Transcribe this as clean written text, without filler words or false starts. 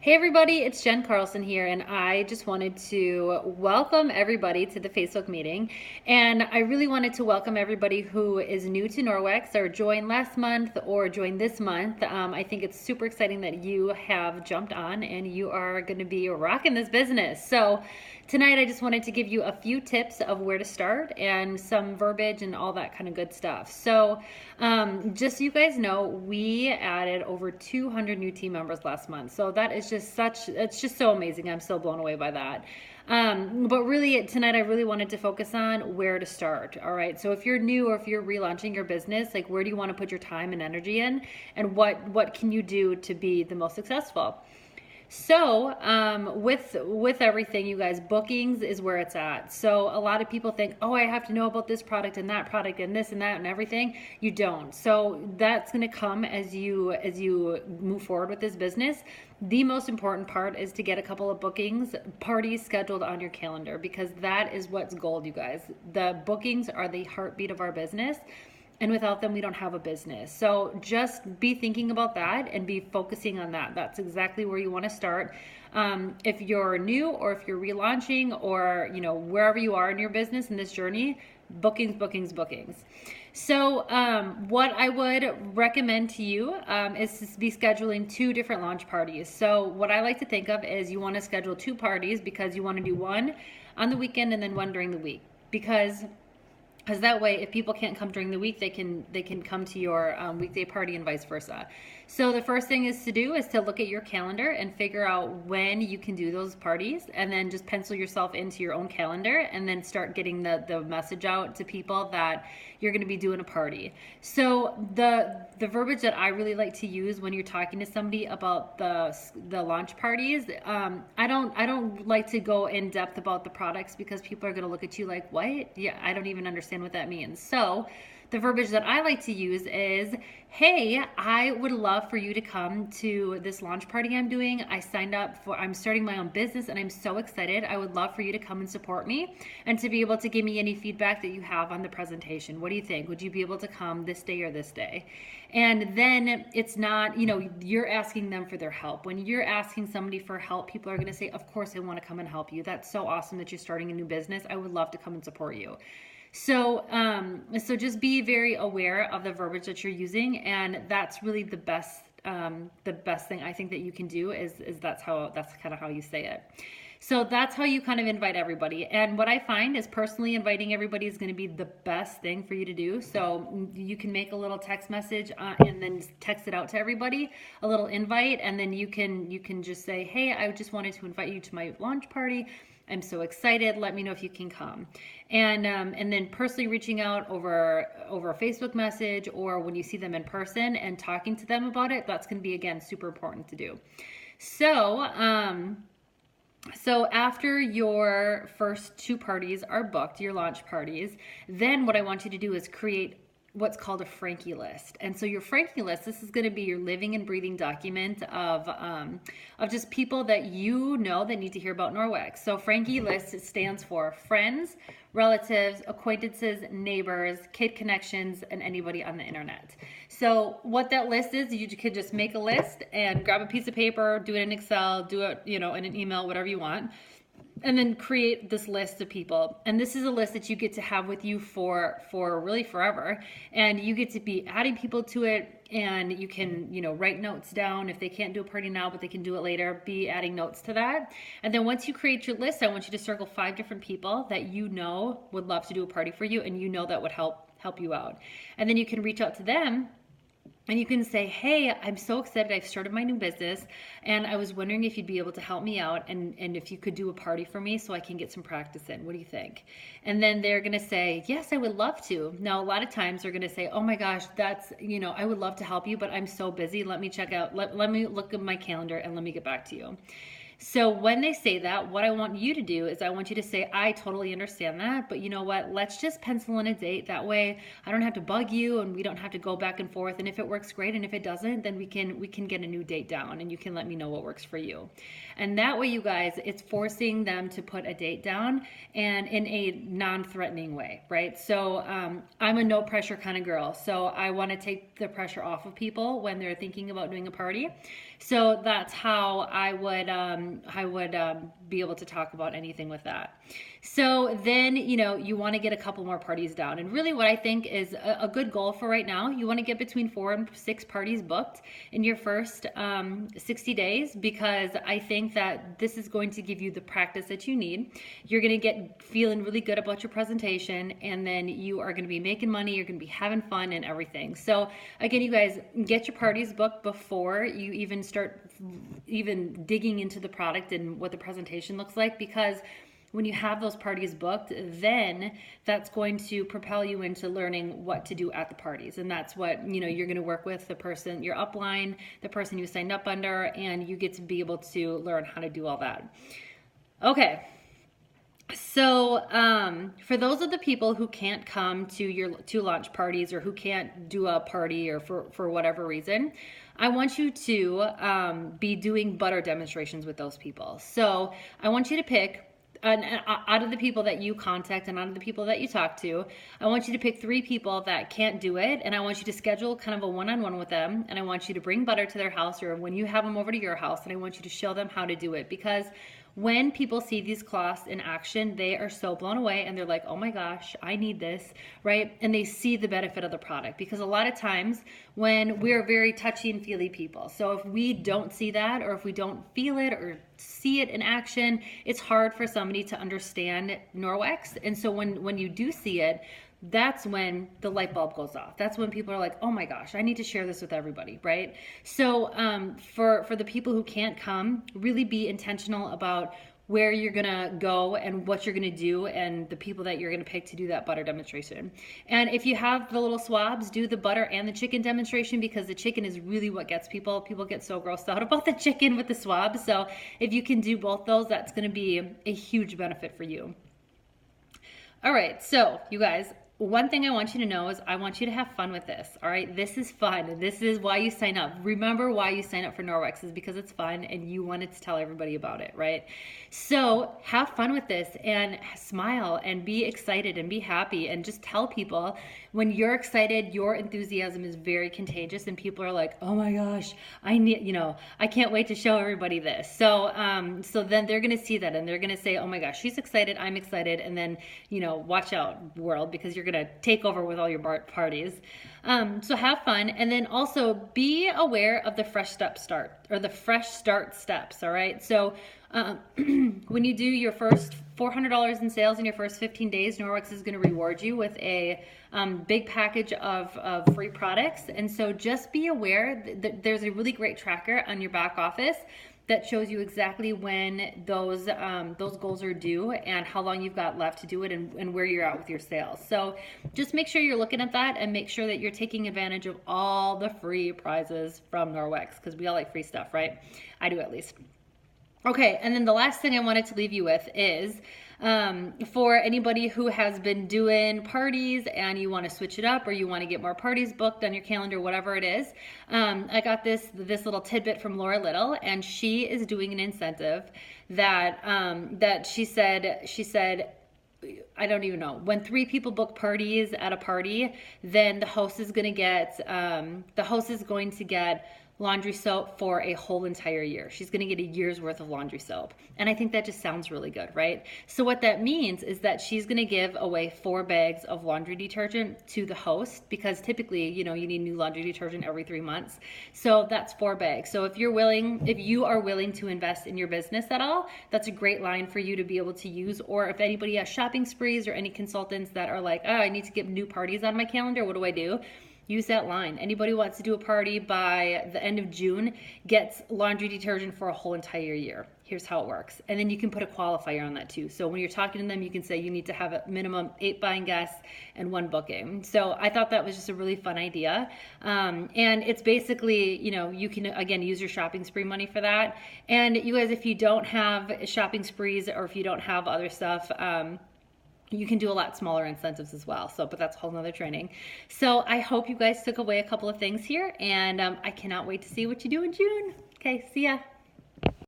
Hey everybody, it's Jen Carlson here, and I just wanted to welcome everybody to the Facebook meeting. And I really wanted to welcome everybody who is new to Norwex or joined last month or joined this month. I think it's super exciting that you have jumped on and you are going to be rocking this business. So tonight I just wanted to give you a few tips of where to start and some verbiage and all that kind of good stuff. So just so you guys know, we added over 200 new team members last month. So that is it's just so amazing. I'm so blown away by that. But really tonight I really wanted to focus on where to start. All right. So if you're new or if you're relaunching your business, like where do you want to put your time and energy in, and what can you do to be the most successful? So with everything, you guys, bookings is where it's at. So a lot of people think, oh, I have to know about this product and that product and this and that and everything. You don't. So that's going to come as you move forward with this business. The most important part is to get a couple of bookings parties scheduled on your calendar, because that is what's gold, you guys. The bookings are the heartbeat of our business. And without them, we don't have a business. So just be thinking about that and be focusing on that. That's exactly where you want to start. If you're new or if you're relaunching or, wherever you are in your business in this journey, bookings, bookings, bookings. So what I would recommend to you is to be scheduling 2 different launch parties. So what I like to think of is you want to schedule 2 parties, because you want to do one on the weekend and then one during the week. Because that way, if people can't come during the week, they can come to your weekday party and vice versa. So the first thing is to look at your calendar and figure out when you can do those parties, and then just pencil yourself into your own calendar, and then start getting the message out to people that you're going to be doing a party. So the verbiage that I really like to use when you're talking to somebody about the launch parties, I don't like to go in depth about the products, because people are going to look at you like, what? Yeah, I don't even understand what that means. So the verbiage that I like to use is, hey, I would love for you to come to this launch party I'm doing. I'm starting my own business and I'm so excited. I would love for you to come and support me, and to be able to give me any feedback that you have on the presentation. What do you think? Would you be able to come this day or this day? And then it's not, you're asking them for their help. When you're asking somebody for help, people are going to say, of course I want to come and help you. That's so awesome that you're starting a new business. I would love to come and support you. So just be very aware of the verbiage that you're using, and that's really the best thing I think that you can do is that's kind of how you say it. So that's how you kind of invite everybody. And what I find is personally inviting everybody is going to be the best thing for you to do. So you can make a little text message and then text it out to everybody, a little invite, and then you can just say, hey, I just wanted to invite you to my launch party. I'm so excited. Let me know if you can come. And then personally reaching out over a Facebook message, or when you see them in person and talking to them about it, that's going to be, again, super important to do. So after your first 2 parties are booked, your launch parties, then what I want you to do is create what's called a Frankie list. And so your Frankie list, this is going to be your living and breathing document of just people that that need to hear about Norwex. So Frankie list, it stands for friends, relatives, acquaintances, neighbors, kid connections, and anybody on the internet. So what that list is, you could just make a list and grab a piece of paper, do it in Excel, do it, in an email, whatever you want, and then create this list of people. And this is a list that you get to have with you for really forever. And you get to be adding people to it, and you can, write notes down. If they can't do a party now, but they can do it later, be adding notes to that. And then once you create your list, I want you to circle 5 different people that would love to do a party for you, and that would help you out. And then you can reach out to them, and you can say, hey, I'm so excited. I've started my new business, and I was wondering if you'd be able to help me out, and if you could do a party for me so I can get some practice in. What do you think? And then they're going to say, yes, I would love to. Now, a lot of times they're going to say, oh my gosh, that's, I would love to help you, but I'm so busy. Let me check out, let me look at my calendar and let me get back to you. So when they say that, what I want you to do is I want you to say, I totally understand that, but you know what? Let's just pencil in a date. That way I don't have to bug you and we don't have to go back and forth. And if it works, great. And if it doesn't, then we can get a new date down and you can let me know what works for you. And that way, you guys, it's forcing them to put a date down and in a non-threatening way, right? So I'm a no pressure kind of girl. So I want to take the pressure off of people when they're thinking about doing a party. So that's how I would be able to talk about anything with that. So then, you want to get a couple more parties down. And really what I think is a good goal for right now, you want to get between 4 and 6 parties booked in your first 60 days, because I think that this is going to give you the practice that you need. You're going to get feeling really good about your presentation, and then you are going to be making money. You're going to be having fun and everything. So again, you guys, get your parties booked before you even start digging into the product and what the presentation looks like, because when you have those parties booked, then that's going to propel you into learning what to do at the parties. And that's what, you're going to work with the person, your upline, the person you signed up under, and you get to be able to learn how to do all that. Okay. So for those of the people who can't come to your 2 launch parties, or who can't do a party, or for whatever reason, I want you to be doing butter demonstrations with those people. So I want you to pick, out of the people that you contact and out of the people that you talk to, I want you to pick 3 people that can't do it, and I want you to schedule kind of a one-on-one with them, and I want you to bring butter to their house, or when you have them over to your house, and I want you to show them how to do it. Because when people see these cloths in action, they are so blown away, and they're like, oh my gosh, I need this, right? And they see the benefit of the product, because a lot of times when we're very touchy and feely people, so if we don't see that, or if we don't feel it or see it in action, it's hard for somebody to understand Norwex. And so when you do see it, that's when the light bulb goes off. That's when people are like, oh my gosh, I need to share this with everybody, right? So for the people who can't come, really be intentional about where you're gonna go and what you're gonna do, and the people that you're gonna pick to do that butter demonstration. And if you have the little swabs, do the butter and the chicken demonstration, because the chicken is really what gets people. People get so grossed out about the chicken with the swabs. So if you can do both those, that's gonna be a huge benefit for you. All right, so you guys, one thing I want you to know is I want you to have fun with this. All right, this is fun. This is why you sign up. Remember why you sign up for Norwex is because it's fun and you wanted to tell everybody about it, right? So have fun with this and smile and be excited and be happy, and just tell people when you're excited, your enthusiasm is very contagious, and people are like, oh my gosh, I can't wait to show everybody this. So then they're going to see that and they're going to say, oh my gosh, she's excited, I'm excited. And then, watch out, world, because you're going to take over with all your parties. So have fun, and then also be aware of the fresh start steps. All right. So when you do your first $400 in sales in your first 15 days, Norwex is going to reward you with a big package of free products. And so just be aware that there's a really great tracker on your back office that shows you exactly when those goals are due and how long you've got left to do it, and where you're at with your sales. So just make sure you're looking at that, and make sure that you're taking advantage of all the free prizes from Norwex, because we all like free stuff, right? I do, at least. Okay, and then the last thing I wanted to leave you with is for anybody who has been doing parties and you want to switch it up, or you want to get more parties booked on your calendar, whatever it is. I got this little tidbit from Laura Little, and she is doing an incentive that she said, I don't even know, when 3 people book parties at a party, then the host is going to get laundry soap for a whole entire year. She's going to get a year's worth of laundry soap. And I think that just sounds really good, right? So what that means is that she's going to give away 4 bags of laundry detergent to the host, because typically, you need new laundry detergent every 3 months. So that's 4 bags. So if you are willing to invest in your business at all, that's a great line for you to be able to use. Or if anybody has shopping sprees, or any consultants that are like, oh, I need to get new parties on my calendar, what do I do? use that line. Anybody who wants to do a party by the end of June gets laundry detergent for a whole entire year. Here's how it works. And then you can put a qualifier on that too. So when you're talking to them, you can say you need to have a minimum 8 buying guests and 1 booking. So I thought that was just a really fun idea. And it's basically, you know, you can, again, use your shopping spree money for that. And you guys, if you don't have shopping sprees or if you don't have other stuff, you can do a lot smaller incentives as well. So, but that's a whole nother training. So I hope you guys took away a couple of things here, and I cannot wait to see what you do in June. Okay, see ya.